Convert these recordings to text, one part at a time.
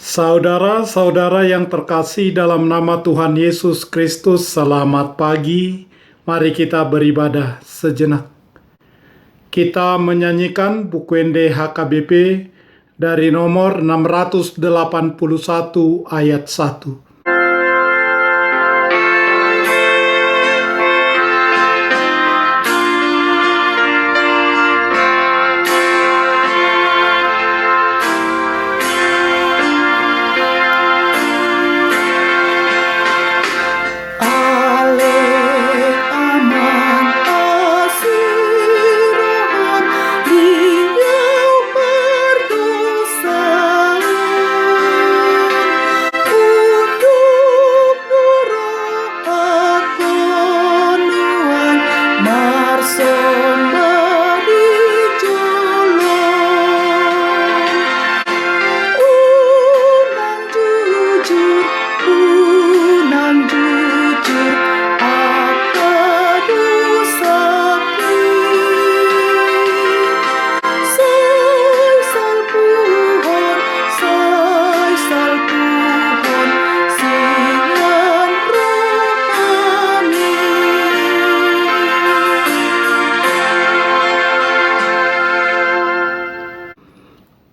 Saudara-saudara yang terkasih dalam nama Tuhan Yesus Kristus, selamat pagi. Mari kita beribadah sejenak. Kita menyanyikan Bukuende HKBP dari nomor 681 ayat 1.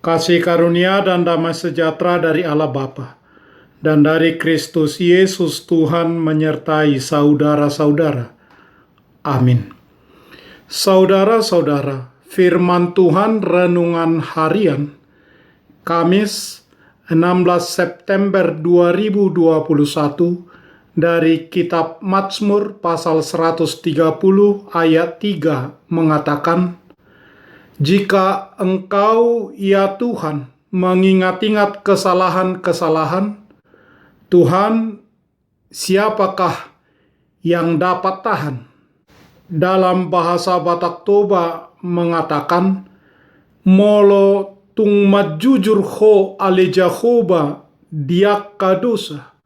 Kasih karunia dan damai sejahtera dari Allah Bapa dan dari Kristus Yesus Tuhan menyertai saudara-saudara. Amin. Saudara-saudara, firman Tuhan renungan harian Kamis 16 September 2021 dari kitab Mazmur pasal 130 ayat 3 mengatakan, "Jika Engkau, ya Tuhan, mengingat-ingat kesalahan-kesalahan, Tuhan, siapakah yang dapat tahan?" Dalam bahasa Batak Toba mengatakan, "Molo tung majujur ho ale Jehovah diak kadosa,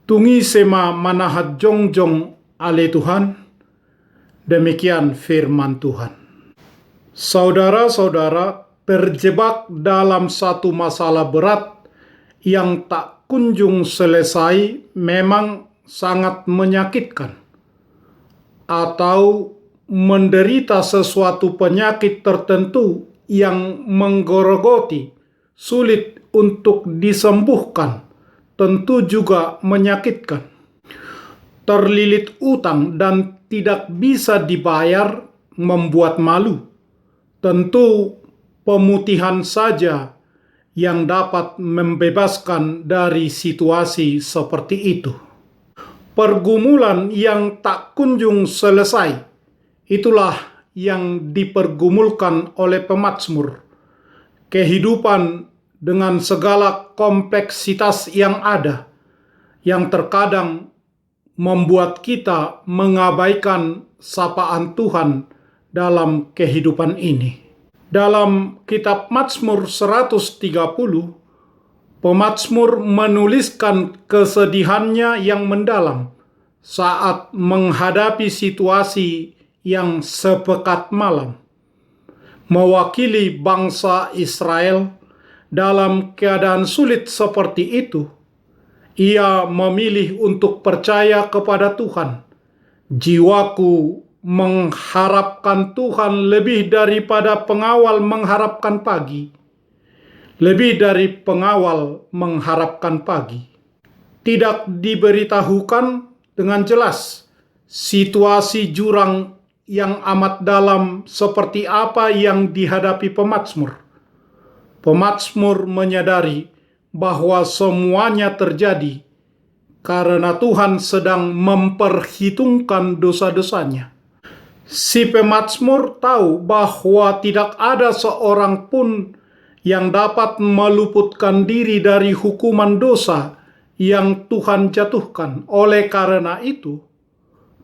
tungi sema manahat jongjong ale Tuhan." Demikian firman Tuhan. Saudara-saudara, terjebak dalam satu masalah berat yang tak kunjung selesai memang sangat menyakitkan. Atau menderita sesuatu penyakit tertentu yang menggerogoti, sulit untuk disembuhkan, tentu juga menyakitkan. Terlilit utang dan tidak bisa dibayar membuat malu. Tentu pemutihan saja yang dapat membebaskan dari situasi seperti itu. Pergumulan yang tak kunjung selesai, itulah yang dipergumulkan oleh pemazmur. Kehidupan dengan segala kompleksitas yang ada, yang terkadang membuat kita mengabaikan sapaan Tuhan dalam kehidupan ini. Dalam kitab Mazmur 130, pemazmur menuliskan kesedihannya yang mendalam saat menghadapi situasi yang sepekat malam. Mewakili bangsa Israel dalam keadaan sulit seperti itu, ia memilih untuk percaya kepada Tuhan. "Jiwaku mengharapkan Tuhan lebih daripada pengawal mengharapkan pagi." Lebih dari pengawal mengharapkan pagi. Tidak diberitahukan dengan jelas situasi jurang yang amat dalam seperti apa yang dihadapi pemazmur. Pemazmur menyadari bahwa semuanya terjadi karena Tuhan sedang memperhitungkan dosa-dosanya. Si pemazmur tahu bahwa tidak ada seorang pun yang dapat meluputkan diri dari hukuman dosa yang Tuhan jatuhkan. Oleh karena itu,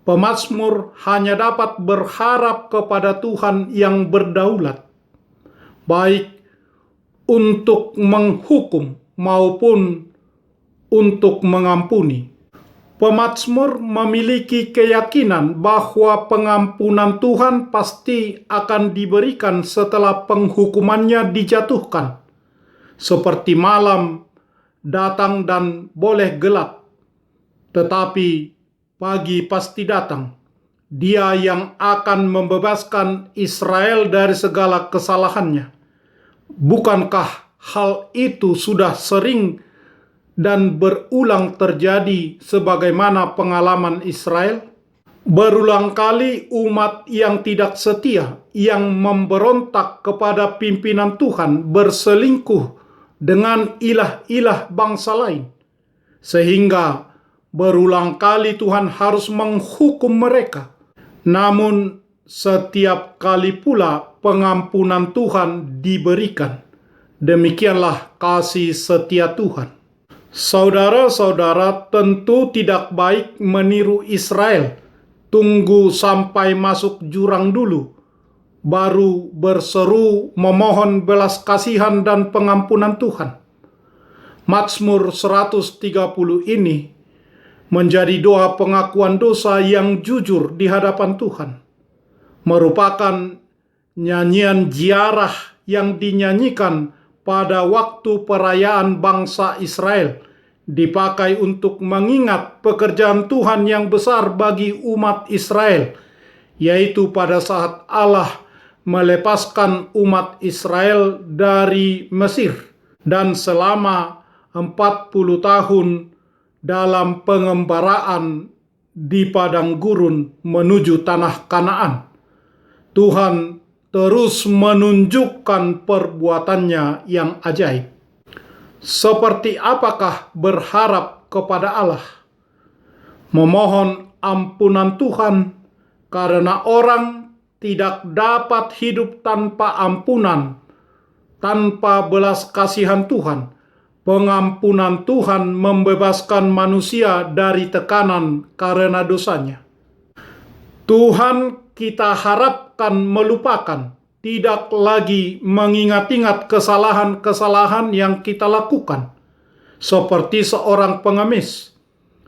pemazmur hanya dapat berharap kepada Tuhan yang berdaulat, baik untuk menghukum maupun untuk mengampuni. Pemazmur memiliki keyakinan bahwa pengampunan Tuhan pasti akan diberikan setelah penghukumannya dijatuhkan. Seperti malam datang dan boleh gelap, tetapi pagi pasti datang. Dia yang akan membebaskan Israel dari segala kesalahannya. Bukankah hal itu sudah sering dan berulang terjadi sebagaimana pengalaman Israel? Berulang kali umat yang tidak setia, yang memberontak kepada pimpinan Tuhan, berselingkuh dengan ilah-ilah bangsa lain. Sehingga berulang kali Tuhan harus menghukum mereka. Namun setiap kali pula pengampunan Tuhan diberikan. Demikianlah kasih setia Tuhan. Saudara-saudara, tentu tidak baik meniru Israel. Tunggu sampai masuk jurang dulu, baru berseru memohon belas kasihan dan pengampunan Tuhan. Mazmur 130 ini menjadi doa pengakuan dosa yang jujur di hadapan Tuhan. Merupakan nyanyian ziarah yang dinyanyikan pada waktu perayaan bangsa Israel, dipakai untuk mengingat pekerjaan Tuhan yang besar bagi umat Israel, yaitu pada saat Allah melepaskan umat Israel dari Mesir dan selama 40 tahun dalam pengembaraan di padang gurun menuju tanah Kanaan. Tuhan terus menunjukkan perbuatannya yang ajaib. Seperti apakah berharap kepada Allah? Memohon ampunan Tuhan, karena orang tidak dapat hidup tanpa ampunan, tanpa belas kasihan Tuhan. Pengampunan Tuhan membebaskan manusia dari tekanan karena dosanya. Tuhan kita harapkan melupakan, tidak lagi mengingat-ingat kesalahan-kesalahan yang kita lakukan, seperti seorang pengemis,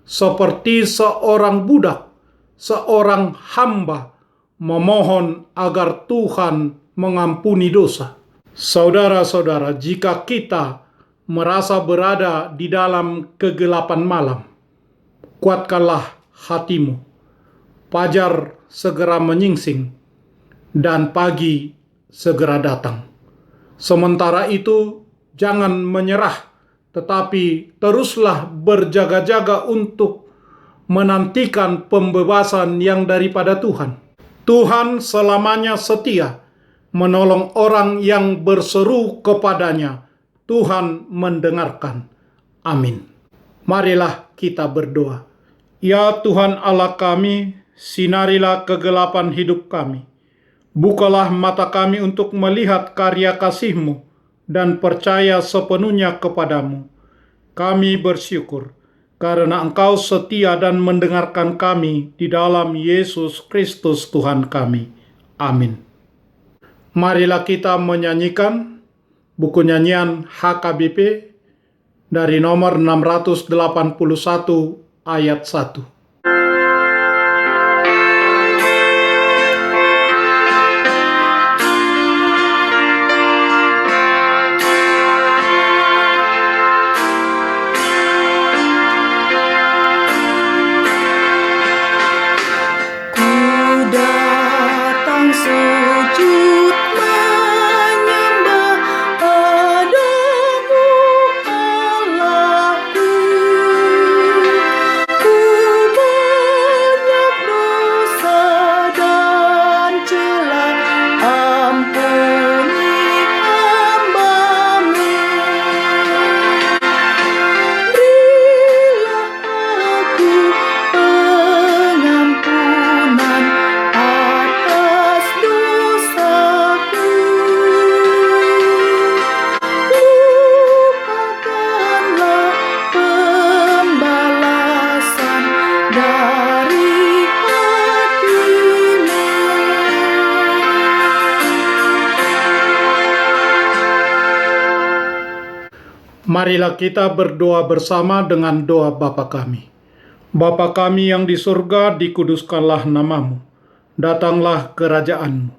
seperti seorang budak, seorang hamba, memohon agar Tuhan mengampuni dosa. Saudara-saudara, jika kita merasa berada di dalam kegelapan malam, kuatkanlah hatimu. Fajar segera menyingsing dan pagi segera datang. Sementara itu, jangan menyerah, tetapi teruslah berjaga-jaga untuk menantikan pembebasan yang daripada Tuhan. Tuhan selamanya setia, menolong orang yang berseru kepadanya. Tuhan mendengarkan. Amin. Marilah kita berdoa. Ya Tuhan Allah kami, sinarilah kegelapan hidup kami. Bukalah mata kami untuk melihat karya kasih-Mu dan percaya sepenuhnya kepadamu. Kami bersyukur karena Engkau setia dan mendengarkan kami di dalam Yesus Kristus Tuhan kami. Amin. Marilah kita menyanyikan buku nyanyian HKBP dari nomor 681 ayat 1. Marilah kita berdoa bersama dengan doa Bapa kami. Bapa kami yang di surga, dikuduskanlah nama-Mu. Datanglah kerajaan-Mu.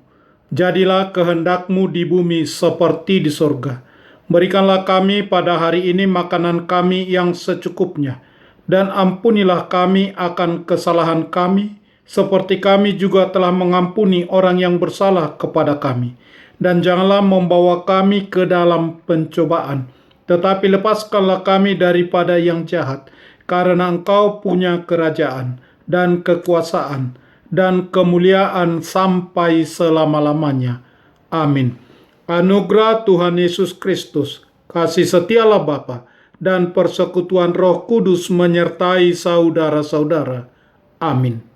Jadilah kehendak-Mu di bumi seperti di surga. Berikanlah kami pada hari ini makanan kami yang secukupnya, dan ampunilah kami akan kesalahan kami, seperti kami juga telah mengampuni orang yang bersalah kepada kami. Dan janganlah membawa kami ke dalam pencobaan, tetapi lepaskanlah kami daripada yang jahat, karena Engkau punya kerajaan, dan kekuasaan, dan kemuliaan sampai selama-lamanya. Amin. Anugerah Tuhan Yesus Kristus, kasih setia Allah Bapa, dan persekutuan Roh Kudus menyertai saudara-saudara. Amin.